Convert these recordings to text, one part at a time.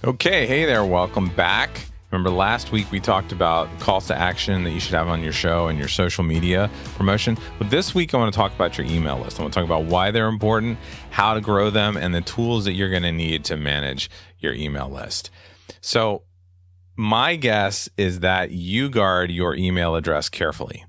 Okay, hey there, welcome back. Remember last week we talked about calls to action that you should have on your show and your social media promotion. But this week I want to talk about your email list. I want to talk about why they're important, how to grow them, and the tools that you're going to need to manage your email list. So my guess is that you guard your email address carefully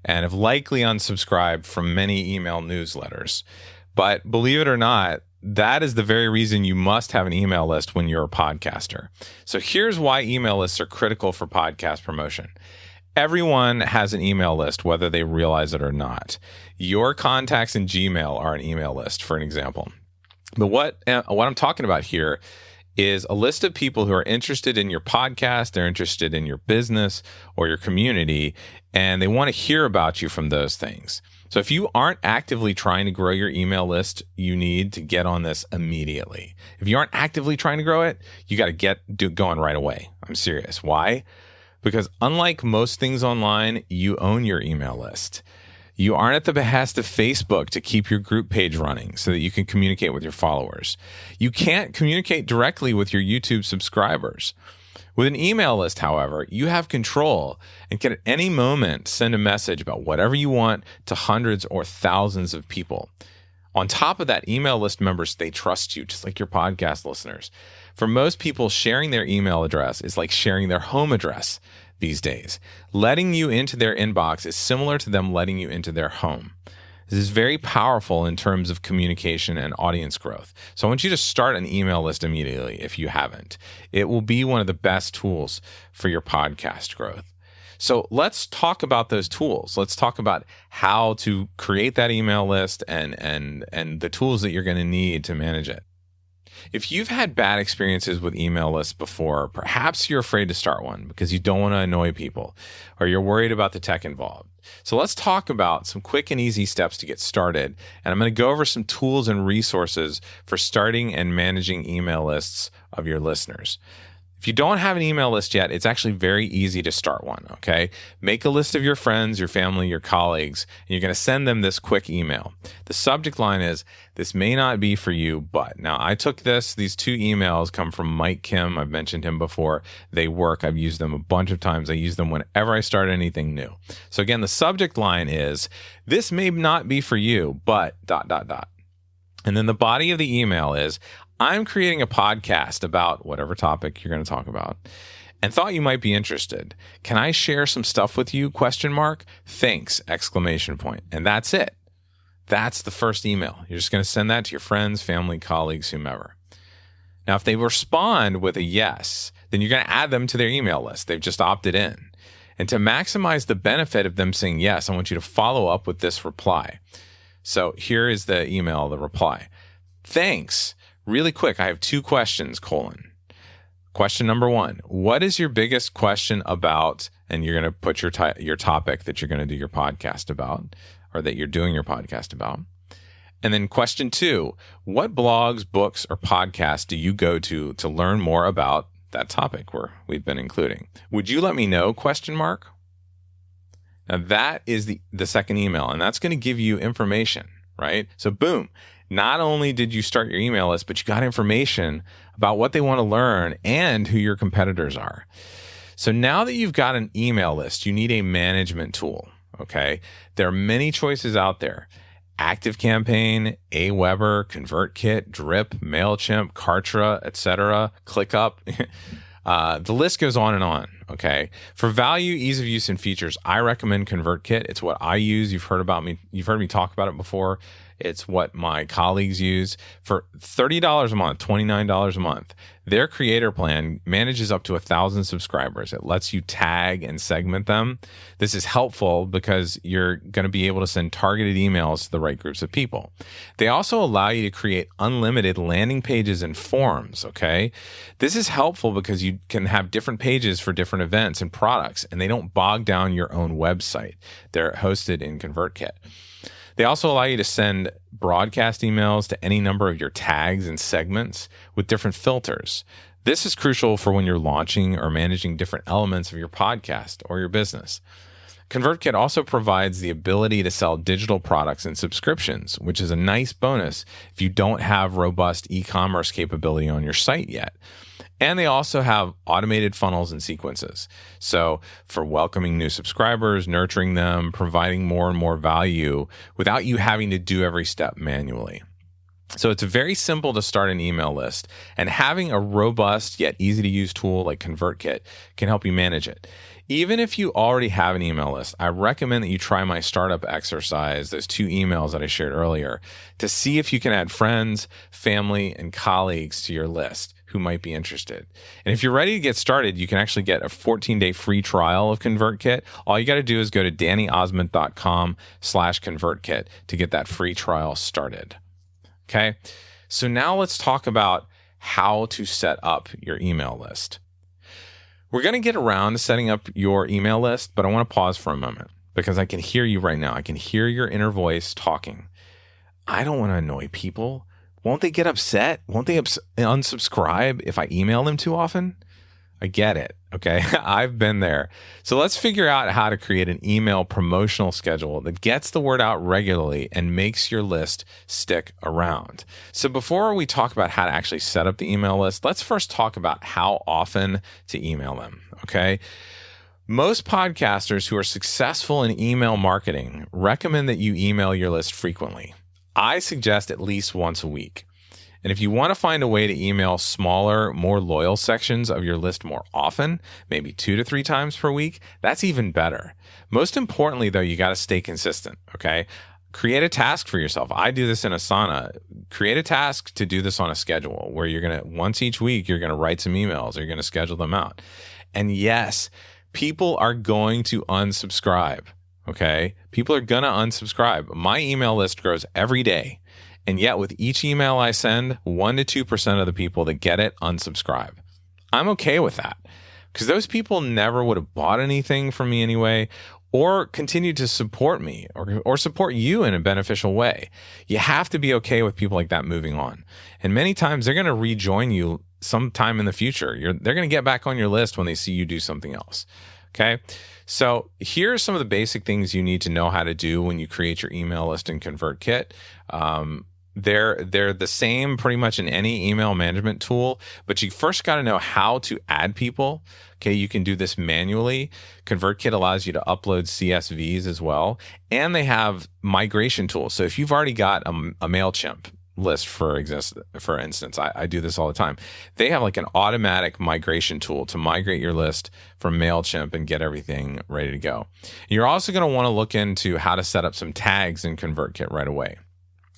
and have likely unsubscribed from many email newsletters. But believe it or not, that is the very reason you must have an email list when you're a podcaster. So here's why email lists are critical for podcast promotion. Everyone has an email list, whether they realize it or not. Your contacts in Gmail are an email list, for an example. But what I'm talking about here is a list of people who are interested in your podcast, they're interested in your business or your community, and they want to hear about you from those things. So if you aren't actively trying to grow your email list, you need to get on this immediately. If you aren't actively trying to grow it, you got to get going right away. I'm serious. Why? Because unlike most things online, you own your email list. You aren't at the behest of Facebook to keep your group page running so that you can communicate with your followers. You can't communicate directly with your YouTube subscribers. With an email list, however, you have control and can at any moment send a message about whatever you want to hundreds or thousands of people. On top of that, email list members, they trust you, just like your podcast listeners. For most people, sharing their email address is like sharing their home address these days. Letting you into their inbox is similar to them letting you into their home. This is very powerful in terms of communication and audience growth. So I want you to start an email list immediately if you haven't. It will be one of the best tools for your podcast growth. So let's talk about those tools. Let's talk about how to create that email list and the tools that you're going to need to manage it. If you've had bad experiences with email lists before, perhaps you're afraid to start one because you don't want to annoy people or you're worried about the tech involved. So let's talk about some quick and easy steps to get started. And I'm going to go over some tools and resources for starting and managing email lists of your listeners. If you don't have an email list yet, it's actually very easy to start one, okay? Make a list of your friends, your family, your colleagues, and you're going to send them this quick email. The subject line is, this may not be for you, but. Now, I took these two emails come from Mike Kim. I've mentioned him before. They work. I've used them a bunch of times. I use them whenever I start anything new. So again, the subject line is, this may not be for you, but ... And then the body of the email is, I'm creating a podcast about whatever topic you're going to talk about and thought you might be interested. Can I share some stuff with you? ? Thanks! ! And that's it. That's the first email. You're just going to send that to your friends, family, colleagues, whomever. Now, if they respond with a yes, then you're going to add them to their email list. They've just opted in. And to maximize the benefit of them saying yes, I want you to follow up with this reply. So here is the email, the reply. Thanks. Really quick, I have 2 questions, : Question number 1, what is your biggest question about, and you're going to put your topic that you're going to do your podcast about, or that you're doing your podcast about. And then question 2, what blogs, books, or podcasts do you go to learn more about that topic where we've been including? Would you let me know, ? Now that is the second email, and that's going to give you information, right? So boom. Not only did you start your email list, but you got information about what they want to learn and who your competitors are. So now that you've got an email list, you need a management tool, okay? There are many choices out there. ActiveCampaign, Aweber, ConvertKit, Drip, MailChimp, Kartra, etc., ClickUp. The list goes on and on, okay? For value, ease of use, and features, I recommend ConvertKit. It's what I use. You've heard me talk about it before. It's what my colleagues use. For $30 a month, $29 a month, their creator plan manages up to 1,000 subscribers. It lets you tag and segment them. This is helpful because you're going to be able to send targeted emails to the right groups of people. They also allow you to create unlimited landing pages and forms, okay? This is helpful because you can have different pages for different events and products, and they don't bog down your own website. They're hosted in ConvertKit. They also allow you to send broadcast emails to any number of your tags and segments with different filters. This is crucial for when you're launching or managing different elements of your podcast or your business. ConvertKit also provides the ability to sell digital products and subscriptions, which is a nice bonus if you don't have robust e-commerce capability on your site yet. And they also have automated funnels and sequences. So for welcoming new subscribers, nurturing them, providing more and more value without you having to do every step manually. So it's very simple to start an email list, and having a robust yet easy to use tool like ConvertKit can help you manage it. Even if you already have an email list, I recommend that you try my startup exercise, those 2 emails that I shared earlier, to see if you can add friends, family, and colleagues to your list who might be interested. And if you're ready to get started, you can actually get a 14-day free trial of ConvertKit. All you got to do is go to dannyosmond.com/ConvertKit to get that free trial started. Okay, so now let's talk about how to set up your email list. We're going to get around to setting up your email list, but I want to pause for a moment because I can hear you right now. I can hear your inner voice talking. I don't want to annoy people. Won't they get upset? Won't they unsubscribe if I email them too often? I get it. Okay. I've been there. So let's figure out how to create an email promotional schedule that gets the word out regularly and makes your list stick around. So before we talk about how to actually set up the email list, let's first talk about how often to email them. Okay. Most podcasters who are successful in email marketing recommend that you email your list frequently. I suggest at least once a week. And if you want to find a way to email smaller, more loyal sections of your list more often, maybe 2 to 3 times per week, that's even better. Most importantly, though, you got to stay consistent, okay? Create a task for yourself. I do this in Asana. Create a task to do this on a schedule where you're going to, once each week, you're going to write some emails or you're going to schedule them out. And yes, people are going to unsubscribe, okay? People are going to unsubscribe. My email list grows every day. And yet with each email I send, 1 to 2% of the people that get it unsubscribe. I'm okay with that because those people never would have bought anything from me anyway, or continued to support me or support you in a beneficial way. You have to be okay with people like that moving on. And many times they're going to rejoin you sometime in the future. They're going to get back on your list when they see you do something else. Okay. So here are some of the basic things you need to know how to do when you create your email list in ConvertKit. They're the same pretty much in any email management tool, but you first got to know how to add people. Okay, you can do this manually. ConvertKit allows you to upload CSVs as well, and they have migration tools. So if you've already got a MailChimp list, for instance, I do this all the time. They have like an automatic migration tool to migrate your list from MailChimp and get everything ready to go. You're also going to want to look into how to set up some tags in ConvertKit right away.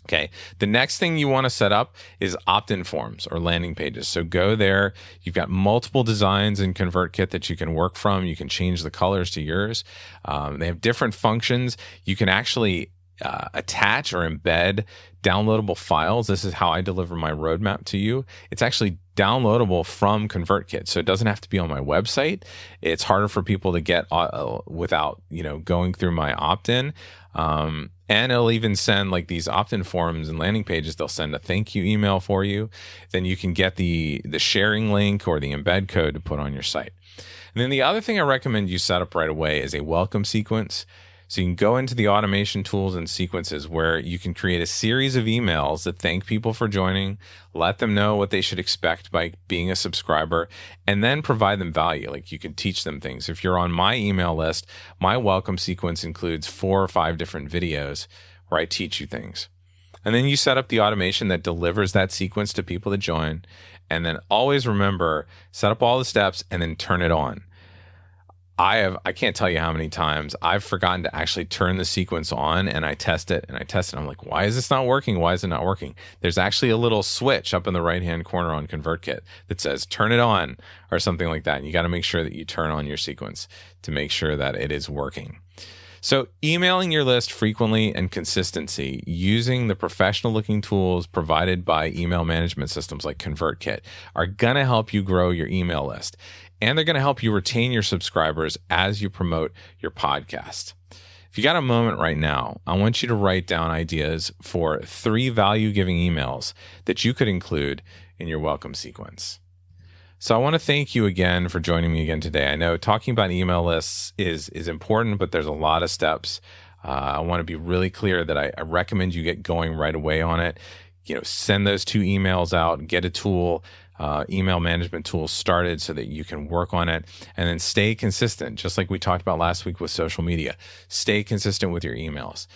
Okay. The next thing you want to set up is opt-in forms or landing pages. So go there. You've got multiple designs in ConvertKit that you can work from. You can change the colors to yours. They have different functions. You can actually attach or embed downloadable files. This is how I deliver my roadmap to you. It's actually downloadable from ConvertKit, so it doesn't have to be on my website. It's harder for people to get without going through my opt-in. And it'll even send like these opt-in forms and landing pages. They'll send a thank you email for you. Then you can get the sharing link or the embed code to put on your site. And then the other thing I recommend you set up right away is a welcome sequence. So you can go into the automation tools and sequences where you can create a series of emails that thank people for joining, let them know what they should expect by being a subscriber, and then provide them value. Like you can teach them things. If you're on my email list, my welcome sequence includes 4 or 5 different videos where I teach you things. And then you set up the automation that delivers that sequence to people that join. And then always remember, set up all the steps and then turn it on. I can't tell you how many times I've forgotten to actually turn the sequence on, and I test it. I'm like, why is this not working? Why is it not working? There's actually a little switch up in the right-hand corner on ConvertKit that says turn it on or something like that. And you got to make sure that you turn on your sequence to make sure that it is working. So emailing your list frequently and consistency using the professional looking tools provided by email management systems like ConvertKit are going to help you grow your email list. And they're going to help you retain your subscribers as you promote your podcast. If you got a moment right now, I want you to write down ideas for 3 value-giving emails that you could include in your welcome sequence. So I want to thank you again for joining me again today. I know talking about email lists is important, but there's a lot of steps. I want to be really clear that I recommend you get going right away on it. Send those 2 emails out, get a tool, email management tool started so that you can work on it, and then stay consistent. Just like we talked about last week with social media, stay consistent with your emails.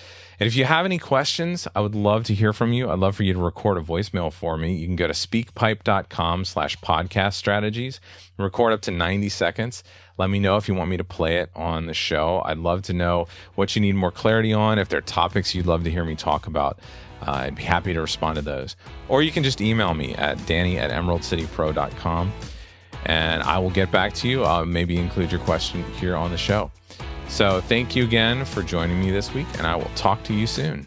And if you have any questions, I would love to hear from you. I'd love for you to record a voicemail for me. You can go to speakpipe.com/podcast strategies, record up to 90 seconds. Let me know if you want me to play it on the show. I'd love to know what you need more clarity on. If there are topics you'd love to hear me talk about, I'd be happy to respond to those. Or you can just email me at danny@emeraldcitypro.com, and I will get back to you. I'll maybe include your question here on the show. So thank you again for joining me this week, and I will talk to you soon.